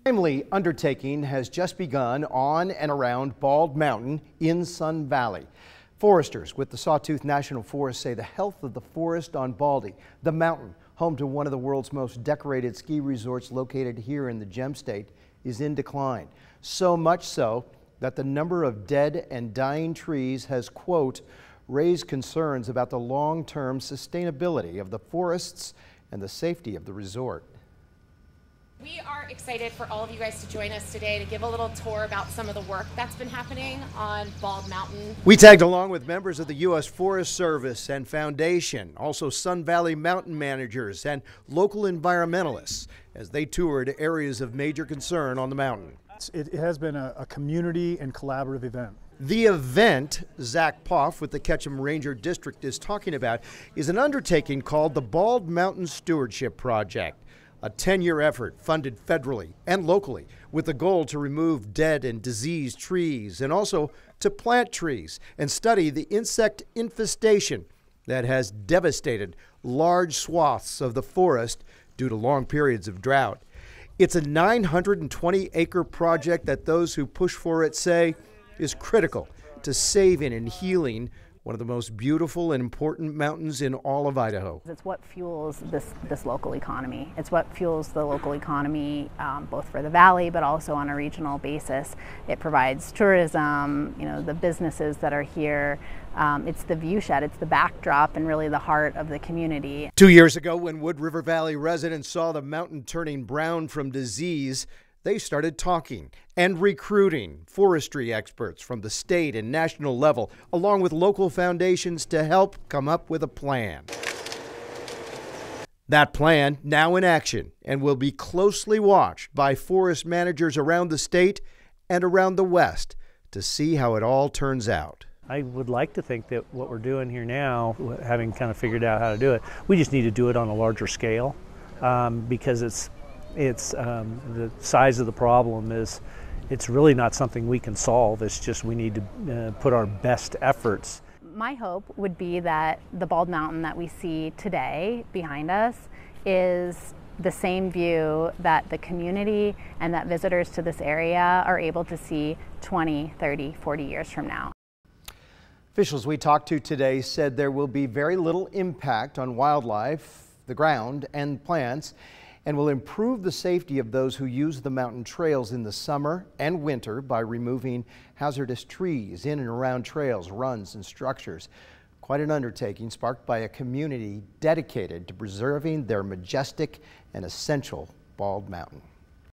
Timely undertaking has just begun on and around Bald Mountain in Sun Valley. Foresters with the Sawtooth National Forest say the health of the forest on Baldy, the mountain, home to one of the world's most decorated ski resorts located here in the Gem State, is in decline. So much so that the number of dead and dying trees has, quote, raised concerns about the long-term sustainability of the forests and the safety of the resort. We are excited for all of you guys to join us today to give a little tour about some of the work that's been happening on Bald Mountain. We tagged along with members of the U.S. Forest Service and Foundation, also Sun Valley mountain managers and local environmentalists as they toured areas of major concern on the mountain. It has been a community and collaborative event. The event Zach Poff with the Ketchum Ranger District is talking about is an undertaking called the Bald Mountain Stewardship Project. A 10-year effort funded federally and locally with the goal to remove dead and diseased trees and also to plant trees and study the insect infestation that has devastated large swaths of the forest due to long periods of drought. It's a 920-acre project that those who push for it say is critical to saving and healing one of the most beautiful and important mountains in all of Idaho. It's what fuels this local economy. It's what fuels the local economy both for the valley but also on a regional basis. It provides tourism, the businesses that are here. It's the view shed, it's the backdrop and really the heart of the community. 2 years ago, when Wood River Valley residents saw the mountain turning brown from disease, they started talking and recruiting forestry experts from the state and national level, along with local foundations to help come up with a plan. That plan now in action and will be closely watched by forest managers around the state and around the West to see how it all turns out. I would like to think that what we're doing here now, having kind of figured out how to do it, we just need to do it on a larger scale because it's the size of the problem is it's really not something we can solve. It's just we need to put our best efforts. My hope would be that the Bald Mountain that we see today behind us is the same view that the community and that visitors to this area are able to see 20, 30, 40 years from now. Officials we talked to today said there will be very little impact on wildlife, the ground, and plants, and will improve the safety of those who use the mountain trails in the summer and winter by removing hazardous trees in and around trails, runs, and structures. Quite an undertaking sparked by a community dedicated to preserving their majestic and essential Bald Mountain.